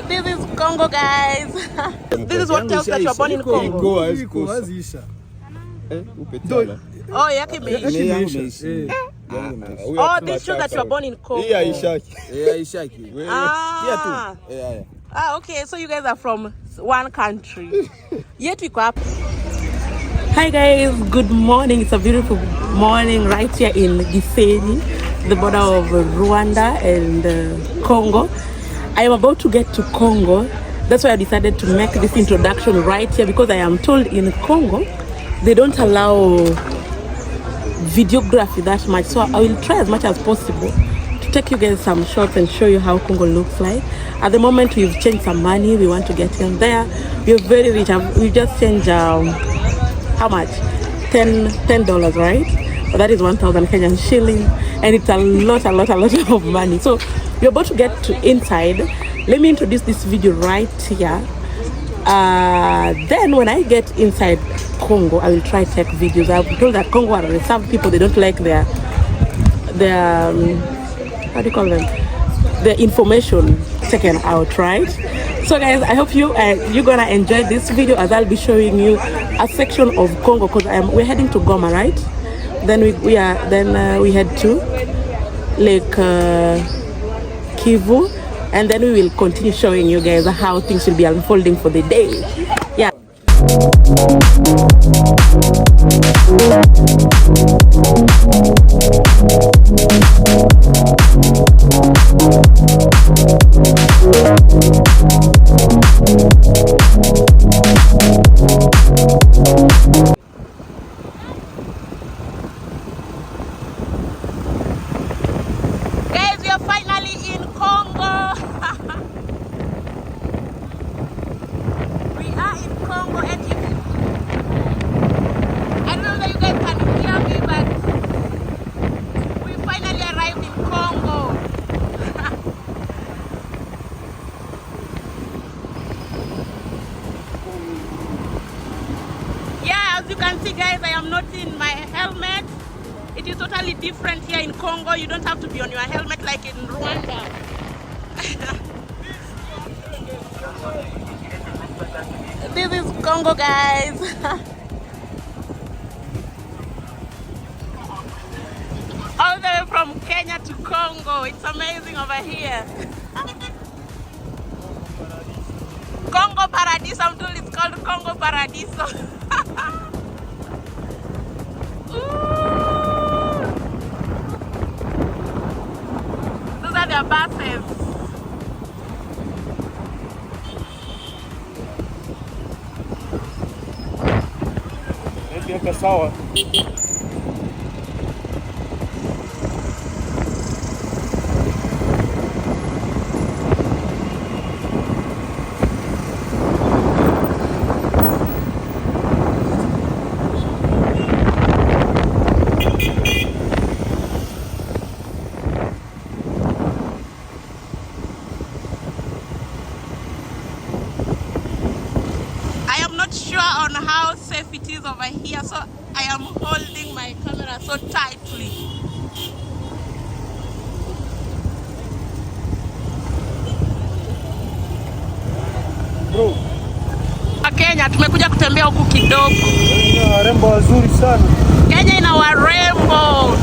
This is Congo, guys. This is what tells that you're born in Congo. Oh, yake imeisha. Oh, this shows that you're born in Congo. Okay, so you guys are from one country. Yet we go up. Hi guys, good morning. It's a beautiful morning right here in Gisenyi, the border of Rwanda and Congo. I am about to get to Congo. That's why I decided to make this introduction right here, because I am told in Congo they don't allow videography that much. So I will try as much as possible to take you guys some shots and show you how Congo looks like. At the moment we've changed some money. We want to get in there. We're very rich. We just changed how much? $10, right? So that is 1,000 Kenyan shilling, and it's a lot of money. So we're about to get to inside. Let me introduce this video right here. Then when I get inside Congo, I will try to take videos. I've been told that Congo are reserved people. They don't like their how do you call them? The information taken out, right? So guys, I hope you're gonna enjoy this video, as I'll be showing you a section of Congo, because we're heading to Goma, right? Then we head to Lake Kivu, and then we will continue showing you guys how things will be unfolding for the day. Yeah. You can see guys, I am not in my helmet. It is totally different here in Congo. You don't have to be on your helmet like in Rwanda. This is Congo, guys. All the way from Kenya to Congo. It's amazing over here. Congo Paradiso. I'm told it's called Congo Paradiso. Those are their buses. On how safe it is over here, so I am holding my camera so tightly. Bro, Kenya tumekuja kutembea huku kidogo. Ina warembo wazuri sana. Kenya ina warembo.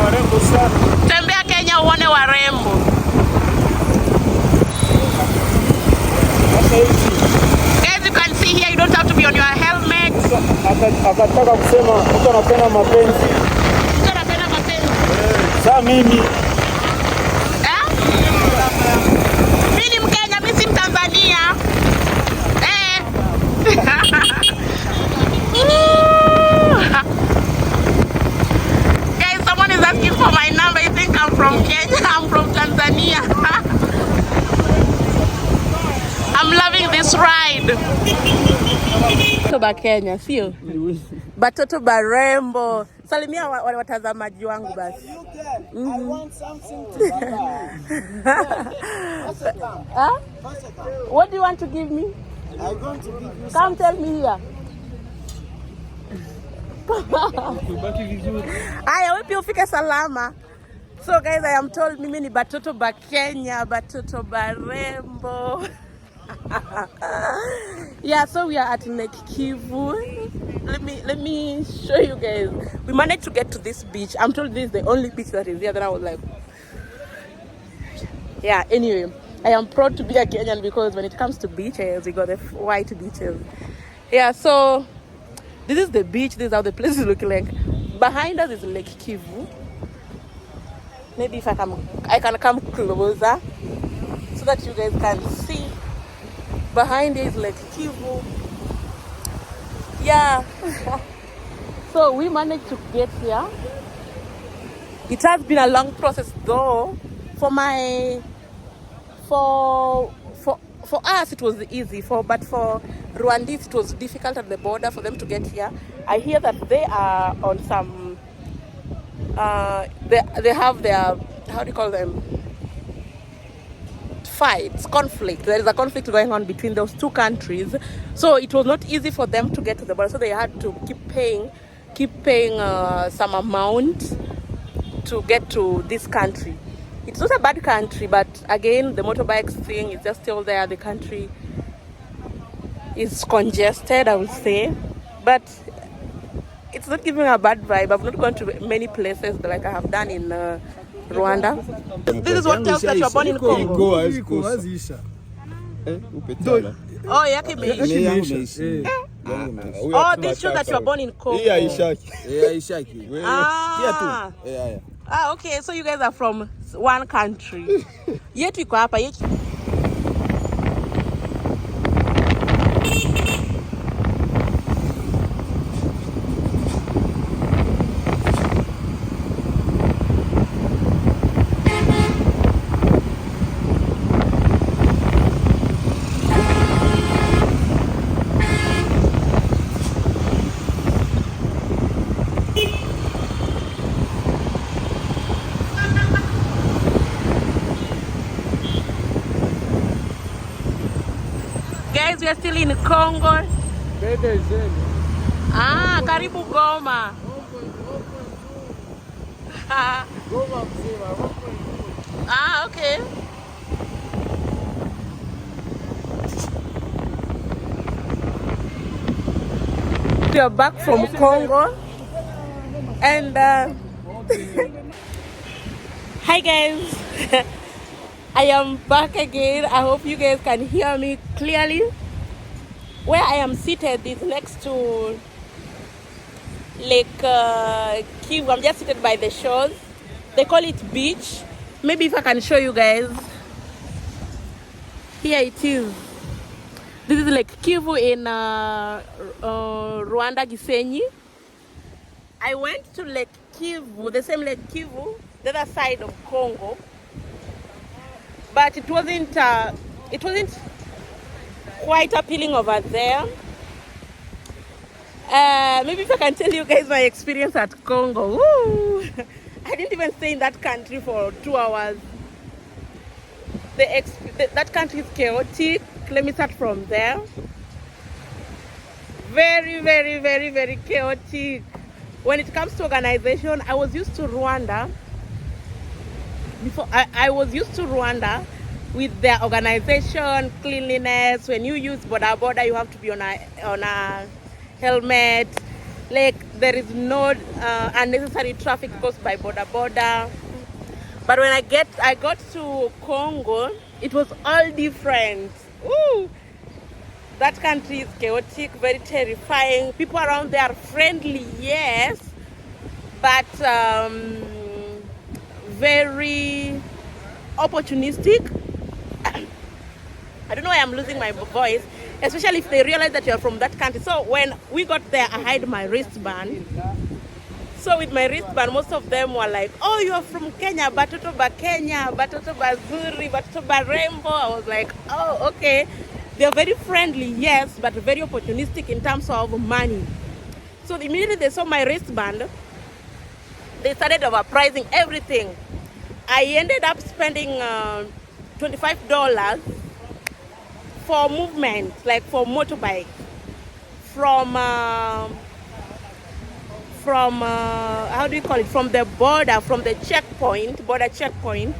Warembo sana. Tembea Kenya uone warembo. Here you don't have to be on your helmet. Akataka kusema mtu anapenda mapenzi. Mtu anapenda mapenzi. Sasa mimi. Mimi ni Mkenya, mimi si Mtanzania. Guys, someone is asking for my number. You think I'm from Kenya? I'm from Tanzania. I'm loving this ride. Toba Kenya, sio? Batoto barembo. Salimia watazamaji wangu basi. I want something to Huh? What do you want to give me? I'm going to give you. Come tell me here. Aya, wewe pia ufike salama. So guys, I am told mimi ni batoto ba Kenya, batoto barembo. Yeah, so we are at Lake Kivu. Let me show you guys. We managed to get to this beach. I'm told this is the only beach that is here. Then I was like, yeah, anyway, I am proud to be a Kenyan because when it comes to beaches, we got the white beaches. Yeah, so this is the beach. This is how the place is looking like. Behind us is Lake Kivu. Maybe if I can come closer so that you guys can see. Behind is Lake Kivu. Yeah. So we managed to get here. It has been a long process though. For us it was easy, but for Rwandese it was difficult at the border for them to get here. I hear that they are on some they have their, how do you call them, fights, conflict. There is a conflict going on between those two countries, so it was not easy for them to get to the border, so they had to keep paying some amount to get to this country. It's not a bad country, but again the motorbikes thing is just still there. The country is congested, I would say, but it's not giving a bad vibe. I've not gone to many places like I have done in Rwanda. This is what tells that you're born in Congo. Oh, yake imeisha. Oh, this shows that you are born in Congo. Okay, so you guys are from one country. Yetu iko hapa, yetu. Guys, we are still in Congo. Karibu Goma. Okay. We are back from Congo. And hi guys. I am back again. I hope you guys can hear me clearly. Where I am seated is next to Lake Kivu. I'm just seated by the shores. They call it beach. Maybe if I can show you guys. Here it is. This is Lake Kivu in Rwanda, Gisenyi. I went to Lake Kivu, the same Lake Kivu, the other side of Congo. But it wasn't quite appealing over there. Maybe if I can tell you guys my experience at Congo. Woo! I didn't even stay in that country for 2 hours. That country is chaotic. Let me start from there. Very, very, very, very chaotic. When it comes to organization, I was used to Rwanda. Before I was used to Rwanda with their organization, cleanliness. When you use border, you have to be on a helmet. Like there is no unnecessary traffic caused by border. But when I got to Congo, it was all different. Ooh, that country is chaotic, very terrifying. People around there are friendly, yes, but very opportunistic. I don't know why I'm losing my voice, especially if they realize that you're from that country. So when we got there, I hid my wristband. So with my wristband, most of them were like, oh, you're from Kenya, batoto ba Kenya, batoto ba zuri, batoto ba rembo. I was like, oh, okay. They're very friendly, yes, but very opportunistic in terms of money. So immediately they saw my wristband, they started overpricing everything. I ended up spending $25 for movement, like for motorbike, how do you call it, from the border, from the border checkpoint,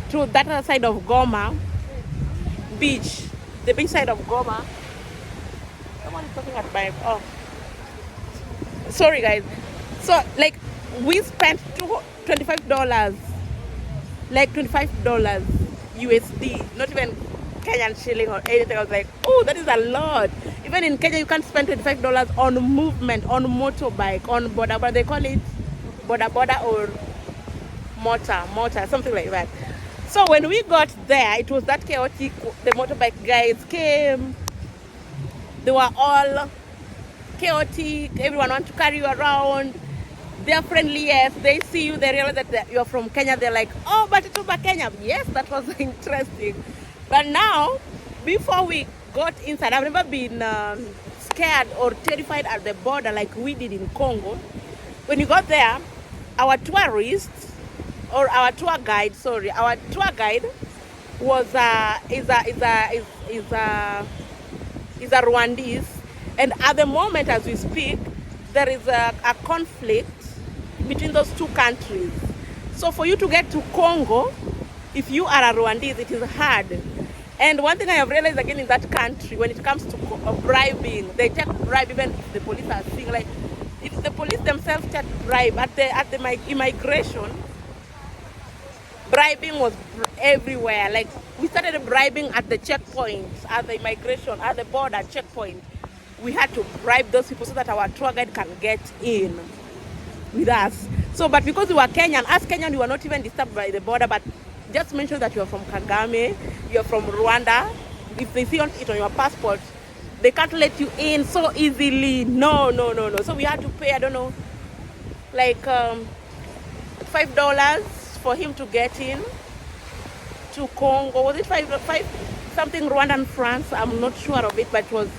to that other side of Goma beach, the beach side of Goma. Someone is talking at my, oh, sorry guys. So like we spent $25, like $25 USD, not even Kenyan shilling or anything. I was like, oh, that is a lot. Even in Kenya, you can't spend $25 on movement, on motorbike, on boda, but they call it boda or motor, something like that. So when we got there, it was that chaotic. The motorbike guys came. They were all chaotic. Everyone wants to carry you around. They're friendly, yes. They see you, they realize that you're from Kenya. They're like, oh, but it's over Kenya. Yes, that was interesting. But now, before we got inside, I've never been scared or terrified at the border like we did in Congo. When you got there, our tour guide was is a Rwandese, and at the moment as we speak, there is a conflict between those two countries. So for you to get to Congo, if you are a Rwandese, it is hard. And one thing I have realized again in that country, when it comes to bribing, they take bribe even if the police are seeing. Like, if the police themselves take bribe at the immigration, bribing was everywhere. Like, we started bribing at the checkpoints, at the immigration, at the border checkpoint. We had to bribe those people so that our tour guide can get in with us. So, but because we were Kenyan, as Kenyan, we were not even disturbed by the border, but just mention that you are from Kagame, you are from Rwanda. If they see it on your passport, they can't let you in so easily. No. So we had to pay, I don't know, like $5 for him to get in to Congo. Was it five something Rwandan francs? I'm not sure of it, but it was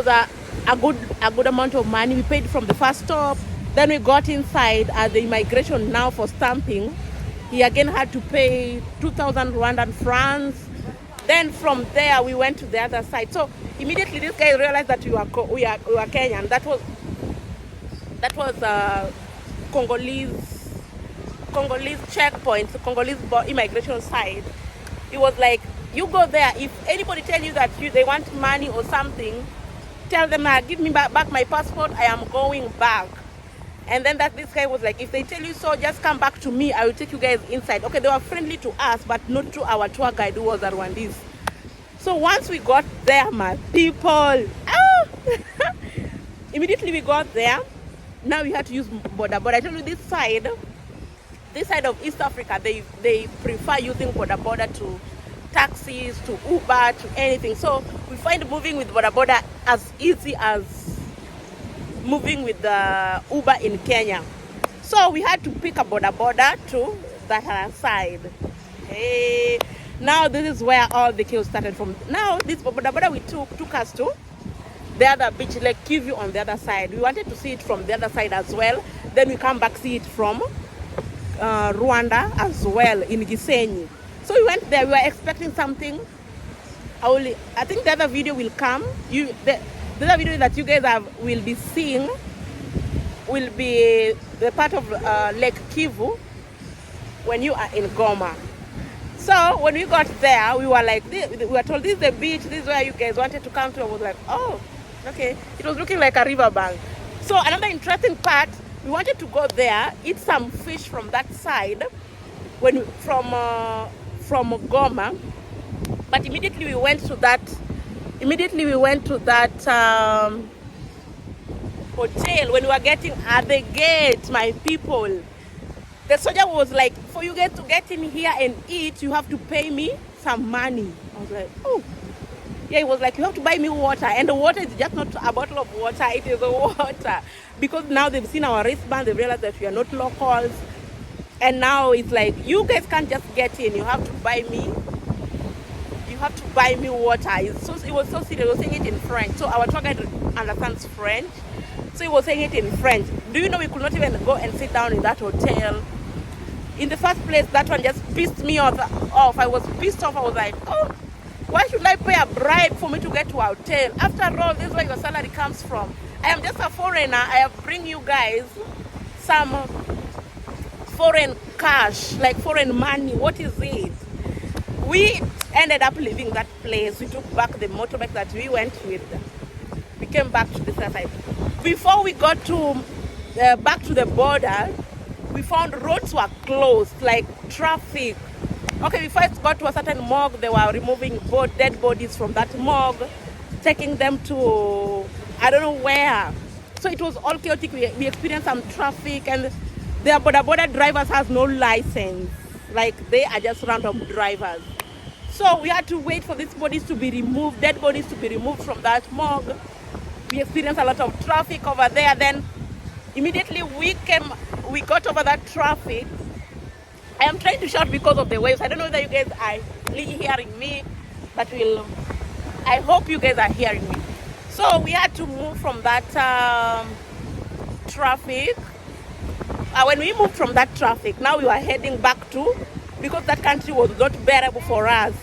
a good amount of money. We paid from the first stop. Then we got inside at the immigration now for stamping. He again had to pay 2,000 Rwandan francs. Then from there we went to the other side. So immediately this guy realized that we were Kenyan. That was Congolese checkpoint, Congolese immigration side. It was like, you go there. If anybody tell you that they want money or something, tell them, give me back my passport. I am going back. And then this guy was like, if they tell you so, just come back to me. I will take you guys inside. Okay, they were friendly to us, but not to our tour guide who was a Rwandese. So once we got there, my people, immediately we got there. Now we had to use border. But I tell you, this side of East Africa, they prefer using border to taxis, to Uber, to anything. So we find moving with border as easy as moving with the Uber in Kenya. So we had to pick a border to that other side. Hey, now this is where all the chaos started from. Now this border we took us to the other beach, like Kivu on the other side. We wanted to see it from the other side as well. Then we come back see it from Rwanda as well in Gisenyi. So we went there. We were expecting something. I think the other video will come. The other video that you guys will be seeing will be the part of Lake Kivu when you are in Goma. So when we got there, we were like, we were told this is the beach, this is where you guys wanted to come to. I was like, oh, okay. It was looking like a riverbank. So another interesting part, we wanted to go there, eat some fish from that side, from Goma, but immediately we went to that hotel. When we were getting at the gate, my people, the soldier was like, for you guys to get in here and eat, you have to pay me some money. I was like, oh. Yeah, he was like, you have to buy me water. And the water is just not a bottle of water, it is a water. Because now they've seen our wristband, they realized that we are not locals. And now it's like, you guys can't just get in, you have to buy me water. It was so serious. He was saying it in French. So our tour guide understands French. So he was saying it in French. Do you know we could not even go and sit down in that hotel? In the first place, that one just pissed me off. I was pissed off. I was like, oh, why should I pay a bribe for me to get to a hotel? After all, this is where your salary comes from. I am just a foreigner. I have bring you guys some foreign cash, like foreign money. What is it? We ended up leaving that place. We took back the motorbike that we went with. We came back to this side. Before we got to back to the border, we found roads were closed, like traffic. Okay, we first got to a certain morgue. They were removing dead bodies from that morgue, taking them to I don't know where. So it was all chaotic. We experienced some traffic, and their border drivers has no license. Like, they are just random drivers. So we had to wait for these bodies to be removed, dead bodies to be removed from that morgue. We experienced a lot of traffic over there. Then immediately we got over that traffic. I am trying to shout because of the waves. I don't know whether you guys are really hearing me, but I hope you guys are hearing me. So we had to move from that traffic. When we moved from that traffic, now we were heading back to, because that country was not bearable for us.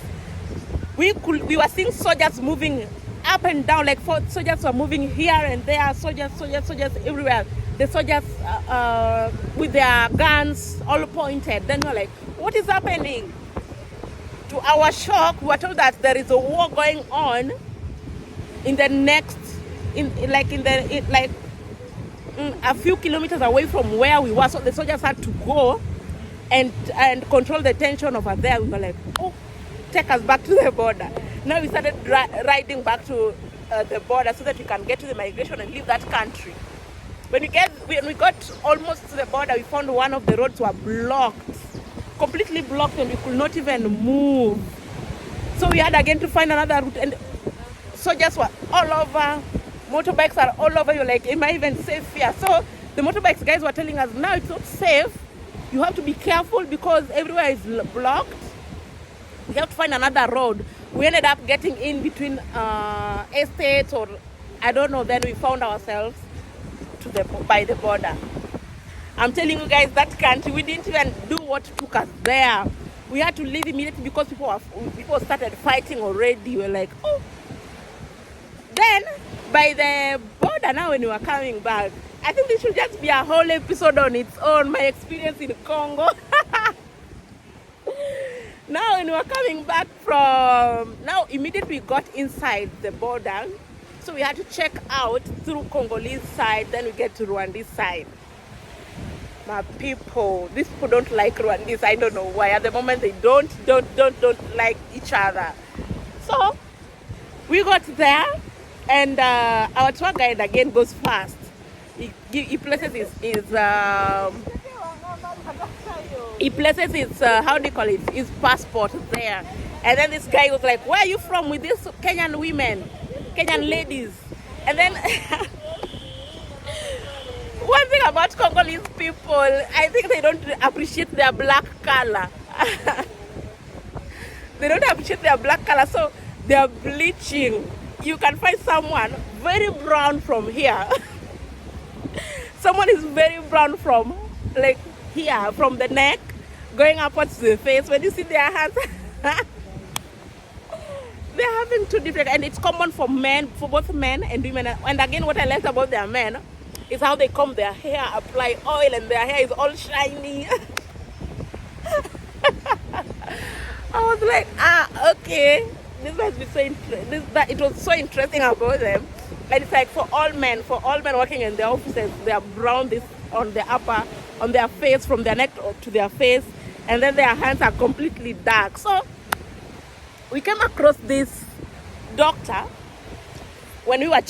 We were seeing soldiers moving up and down, like soldiers were moving here and there, soldiers everywhere. The soldiers with their guns all pointed. Then we're like, what is happening? To our shock, we were told that there is a war going on in the next, a few kilometers away from where we were. So the soldiers had to go and control the tension over there. We were like, oh, take us back to the border. Now we started riding back to the border so that we can get to the migration and leave that country. When we got almost to the border, we found one of the roads were blocked, completely blocked, and we could not even move. So we had again to find another route, and soldiers were all over, motorbikes are all over. You're like, am I even safe here? So the motorbikes guys were telling us, now it's not safe. You have to be careful because everywhere is blocked. We have to find another road. We ended up getting in between estates, or I don't know. Then we found ourselves by the border. I'm telling you guys, that country, we didn't even do what took us there. We had to leave immediately because people started fighting already. We're like, oh. Then by the border, now when we were coming back, I think this should just be a whole episode on its own, my experience in Congo. Now when we were coming back now immediately we got inside the border. So we had to check out through Congolese side, then we get to Rwandese side. My people, these people don't like Rwandese. I don't know why. At the moment they don't like each other. So we got there, and our tour guide again goes fast. He places his how do you call it, his passport there. And then this guy was like, where are you from with these Kenyan women, Kenyan ladies? And then one thing about Congolese people, I think they don't appreciate their black color. They don't appreciate their black color, so they are bleaching. You can find someone very brown from here. Someone is very brown from like here, from the neck, going upwards to the face. When you see their hands, they're having two different, and it's common for men, for both men and women. And again, what I like about their men is how they comb their hair, apply oil, and their hair is all shiny. I was like, okay, this must be so interesting. It was so interesting about them. And it's like for all men working in their offices, they are brown this on their face, from their neck to their face, and then their hands are completely dark. So we came across this doctor when we were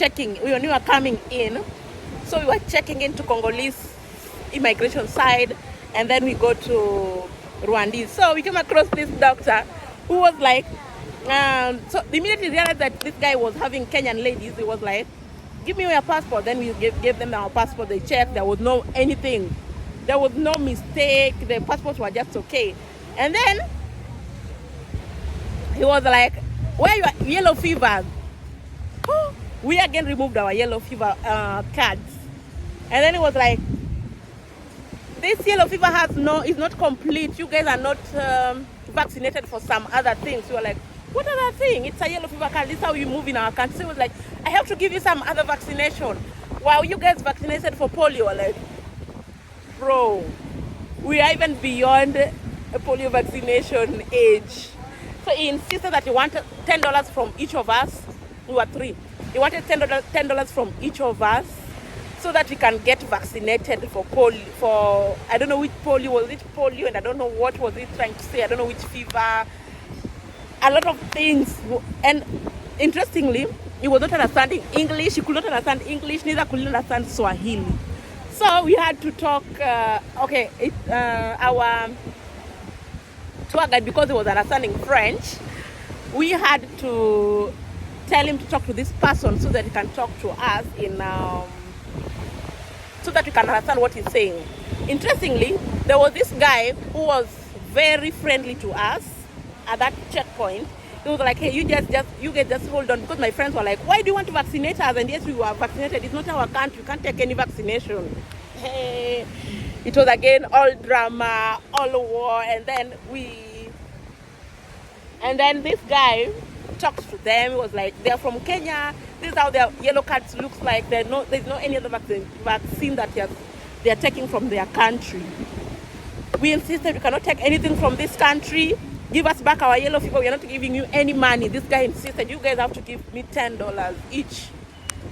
coming in. So we were checking into Congolese immigration side, and then we go to Rwandese. So we came across this doctor who was like, so immediately realized that this guy was having Kenyan ladies. He was like, give me your passport. Then we gave them our passport. They checked. There was no anything. There was no mistake. The passports were just okay. And then he was like, where are your yellow fever? We again removed our yellow fever cards. And then he was like, this yellow fever is not complete. You guys are not vaccinated for some other things. We were like, what other thing? It's a yellow fever card. This is how you move in our country. So it was like, I have to give you some other vaccination. While you guys vaccinated for polio, like, bro, we are even beyond a polio vaccination age. So he insisted that he wanted $10 from each of us. We were 3. He wanted $10 from each of us so that we can get vaccinated for polio. For I don't know which polio was it polio, and I don't know what was it trying to say. I don't know which fever. A lot of things, and interestingly, he was not understanding English. He could not understand English. Neither could he understand Swahili. So we had to talk. Our tour guide, because he was understanding French, we had to tell him to talk to this person so that he can talk to us so that we can understand what he's saying. Interestingly, there was this guy who was very friendly to us at that checkpoint. He was like, hey, you guys just hold on, because my friends were like, why do you want to vaccinate us? And yes, we were vaccinated. It's not our country. You can't take any vaccination. Hey, it was again all drama, all war, and then this guy talked to them. He was like, they're from Kenya. This is how their yellow cards looks like. There's no any other vaccine that they're taking from their country. We insisted we cannot take anything from this country. Give us back our yellow fever. We're not giving you any money. This guy insisted, you guys have to give me $10 each.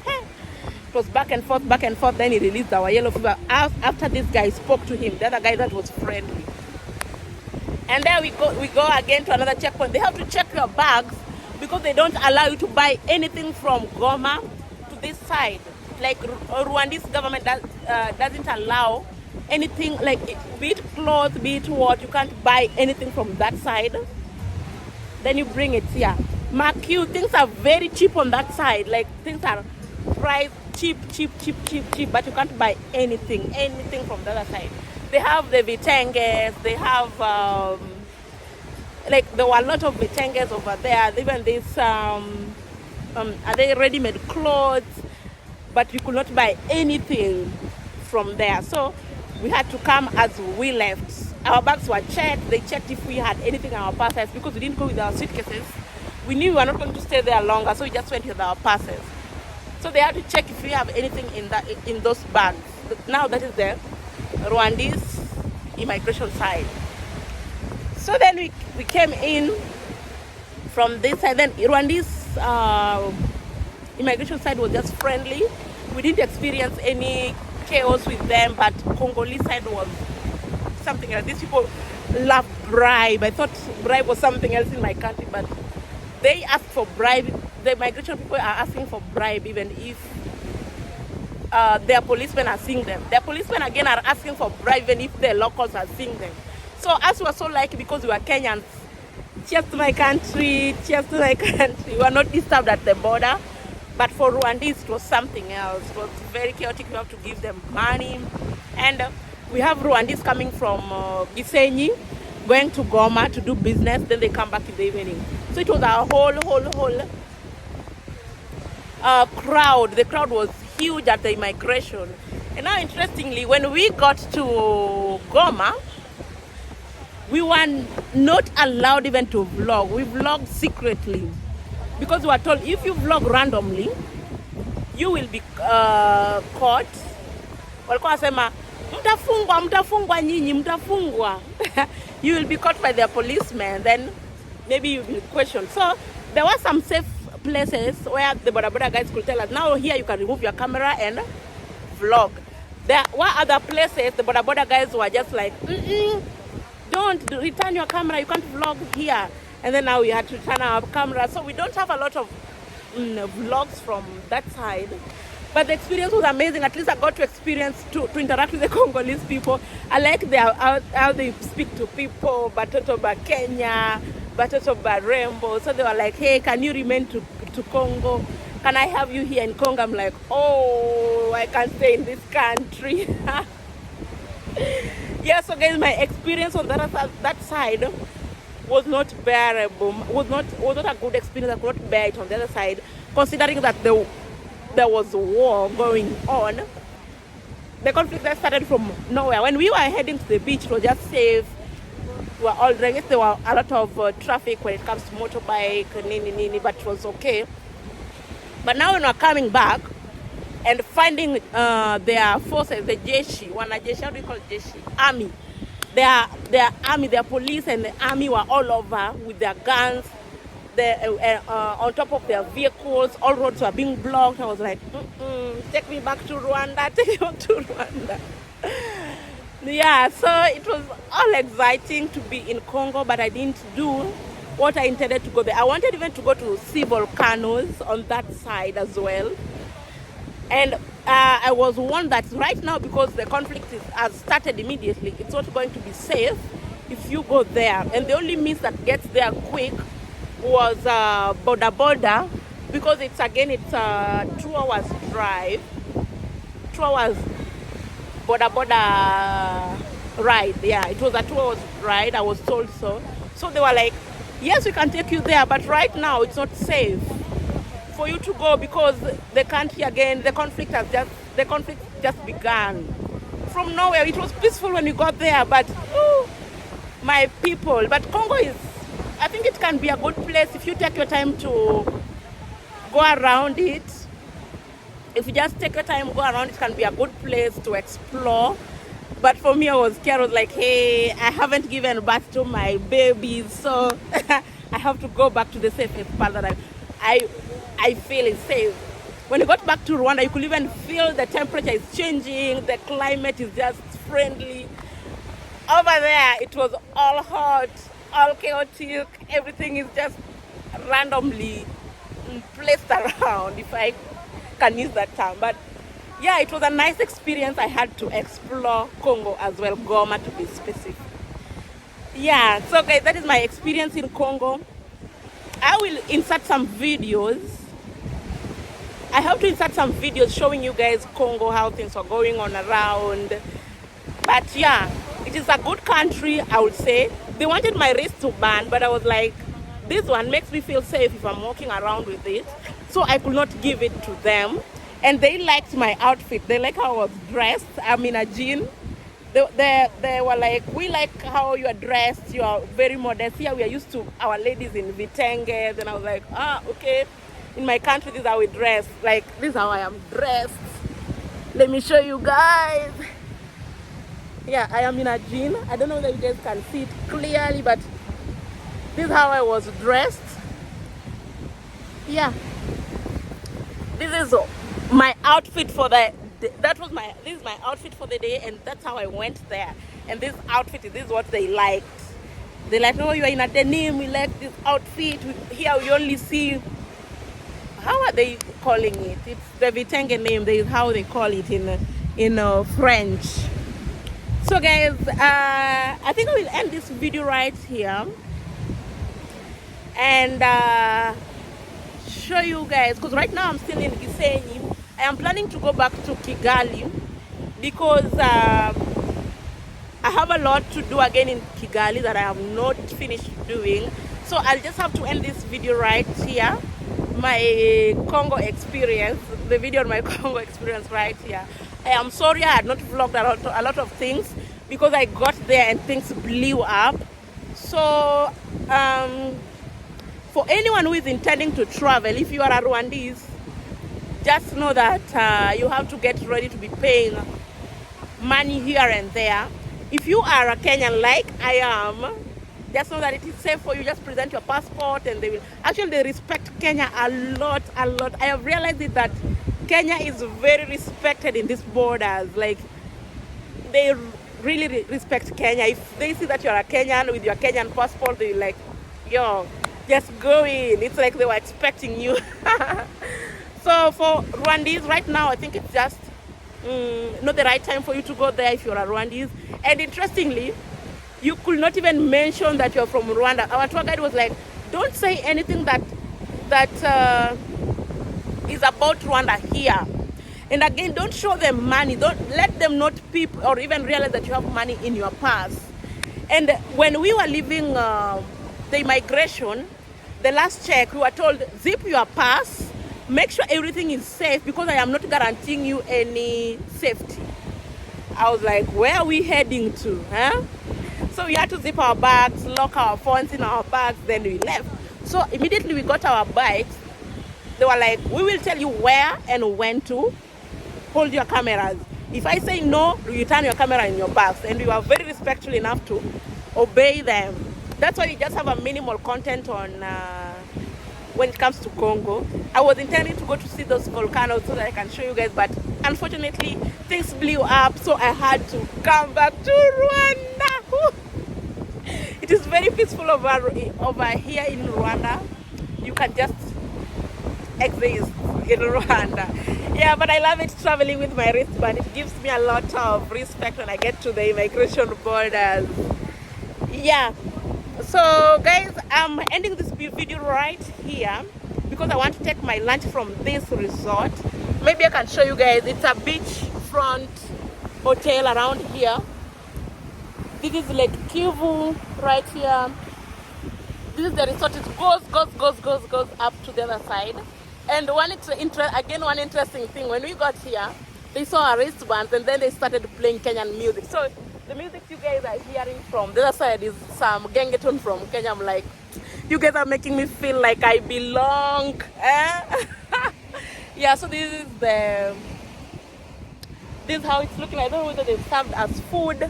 It was back and forth. Then he released our yellow fever. After this guy spoke to him, the other guy that was friendly. And then we go again to another checkpoint. They have to check your bags because they don't allow you to buy anything from Goma to this side. Like Rwandese government doesn't allow anything, like be it clothes, be it what, you can't buy anything from that side. Then you bring it here. Mark you, things are very cheap on that side. Like things are priced cheap, but you can't buy anything from the other side. They have the vitenges, they have like there were a lot of vitenges over there. Even this are they ready-made clothes, but we could not buy anything from there. So we had to come as we left. Our bags were checked. They checked if we had anything in our passes, because we didn't go with our suitcases. We knew we were not going to stay there longer, so we just went with our passes. So they had to check if we have anything in those bags. Now that is the Rwandese immigration side. So then we came in from this side. Then Rwandese immigration side was just friendly. We didn't experience any chaos with them, but Congolese side was something else. These people love bribe. I thought bribe was something else in my country, but they ask for bribe. The migration people are asking for bribe even if their policemen are seeing them. Their policemen again are asking for bribe even if the locals are seeing them. So us were so lucky because we were Kenyans. Cheers to my country, cheers to my country. We were not disturbed at the border. But for Rwandese, it was something else. It was very chaotic. You have to give them money. And we have Rwandese coming from Gisenyi, going to Goma to do business. Then they come back in the evening. So it was a whole crowd. The crowd was huge at the immigration. And now, interestingly, when we got to Goma, we were not allowed even to vlog. We vlogged secretly. Because we were told if you vlog randomly, you will be caught. Walikuwa wasema mtafungwa nyinyi, mtafungwa. You will be caught by their policemen, then maybe you will be questioned. So there were some safe places where the boda guys could tell us, now here you can remove your camera and vlog. There were other places the boda guys were just like, don't return your camera, you can't vlog here. And then now we had to turn our camera. So we don't have a lot of vlogs from that side. But the experience was amazing. At least I got to experience to interact with the Congolese people. I like how they speak to people. Batoto ba Kenya, Batoto ba Rembo. So they were like, hey, can you remain to Congo? Can I have you here in Congo? I'm like, oh, I can't stay in this country. Yeah, so guys, my experience on that side was not bearable, was not a good experience. I could not bear it on the other side, considering that there was a war going on. The conflict that started from nowhere. When we were heading to the beach, it was just safe. We were all driving. There were a lot of traffic when it comes to motorbike, nini, but it was okay. But now when we're coming back and finding their forces, the jeshi, wanajeshi, how do you call it jeshi? Army. Their army, their police and the army were all over with their guns. On top of their vehicles, all roads were being blocked. I was like, take me back to Rwanda, take me back to Rwanda. Yeah, so it was all exciting to be in Congo, but I didn't do what I intended to go there. I wanted even to go to see volcanoes on that side as well. And I was warned that right now, because the conflict has started immediately, it's not going to be safe if you go there. And the only means that gets there quick was border, because it's a 2 hours drive, 2 hours border ride. Yeah, it was a 2 hours ride, I was told so. So they were like, yes, we can take you there, but right now it's not safe for you to go, because the country again, the conflict just began. From nowhere, it was peaceful when we got there, but my people. But Congo I think it can be a good place if you take your time to go around it. If you just take your time, go around, it can be a good place to explore. But for me, I was scared. I was like, hey, I haven't given birth to my babies, so I have to go back to the safest part that I feel is safe. When you got back to Rwanda, you could even feel the temperature is changing, the climate is just friendly. Over there, it was all hot, all chaotic, everything is just randomly placed around, if I can use that term. But yeah, it was a nice experience. I had to explore Congo as well, Goma to be specific. Yeah, so guys, that is my experience in Congo. I will insert some videos. I have to insert some videos showing you guys Congo, how things are going on around. But yeah, it is a good country, I would say. They wanted my wrist to burn, but I was like, this one makes me feel safe if I'm walking around with it. So I could not give it to them. And they liked my outfit. They like how I was dressed. I'm in a jean. They were like, we like how you are dressed. You are very modest. Here we are used to our ladies in vitenge. Then I was like, okay. In my country, this is how we dress. Like, this is how I am dressed. Let me show you guys. Yeah, I am in a jean. I don't know that you guys can see it clearly, but this is how I was dressed. Yeah. This is my outfit for the this is my outfit for the day, and that's how I went there. And this outfit, this is what they liked. They like, no, you are in a denim, we like this outfit. Here we only see, how are they calling it? It's the vitenge name. That is how they call it in French. So guys, I think I will end this video right here and show you guys, because right now I'm still in Gisenyi. I am planning to go back to Kigali because I have a lot to do again in Kigali that I have not finished doing. So I'll just have to end this video right here. My Congo experience, the video on my Congo experience right here. I am sorry I had not vlogged a lot of things because I got there and things blew up. So for anyone who is intending to travel, if you are a Rwandese, just know that you have to get ready to be paying money here and there. If you are a Kenyan like I am, just know that it is safe for you. Just present your passport and they respect Kenya a lot. I have realized it that Kenya is very respected in these borders. Like, they really respect Kenya. If they see that you're a Kenyan with your Kenyan passport, they're like, yo, just go in. It's like they were expecting you. So for Rwandese right now, I think it's just not the right time for you to go there if you're a Rwandese. And interestingly, you could not even mention that you're from Rwanda. Our tour guide was like, don't say anything that is about Rwanda here. And again, don't show them money. Don't let them not peep or even realize that you have money in your purse. And when we were leaving the immigration, the last check, we were told, zip your purse, make sure everything is safe because I am not guaranteeing you any safety. I was like, where are we heading to? Huh? So we had to zip our bags, lock our phones in our bags, then we left. So immediately we got our bikes. They were like, we will tell you where and when to hold your cameras. If I say no, you turn your camera in your bags, and we were very respectful enough to obey them. That's why we just have a minimal content on when it comes to Congo. I was intending to go to see those volcanoes so that I can show you guys, but unfortunately things blew up, so I had to come back to Rwanda. It is very peaceful over here in Rwanda. You can just exist in Rwanda. Yeah, but I love it traveling with my wristband. It gives me a lot of respect when I get to the immigration borders. Yeah. So guys, I'm ending this video right here because I want to take my lunch from this resort. Maybe I can show you guys. It's a beachfront hotel around here. This is Lake Kivu right here. This is the resort. It goes up to the other side. And one interesting thing, when we got here, they saw our wristbands and then they started playing Kenyan music. So the music you guys are hearing from the other side is some gengeton from Kenya. I'm like, you guys are making me feel like I belong. Yeah, so this is how it's looking. I don't know whether they've served as food,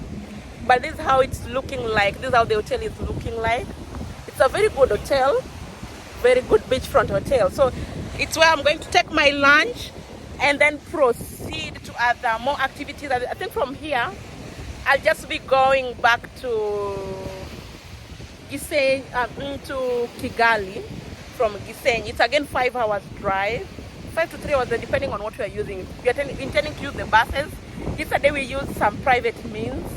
but this is how it's looking like. This is how the hotel is looking like. It's a very good hotel, very good beachfront hotel. So it's where I'm going to take my lunch and then proceed to other more activities. I think from here I'll just be going back to Gisenyi, to Kigali from Gisenyi. It's again 5 hours drive, 5 to 3 hours, depending on what we are using. We are intending to use the buses. Yesterday we used some private means,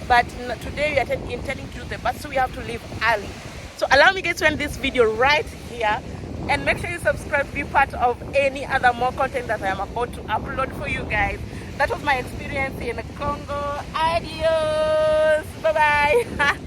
but today we are intending to use the bus, so we have to leave early. So allow me guys to end this video right here, and make sure you subscribe to be part of any other more content that I am about to upload for you guys. That was my experience in Congo. Adios. Bye bye.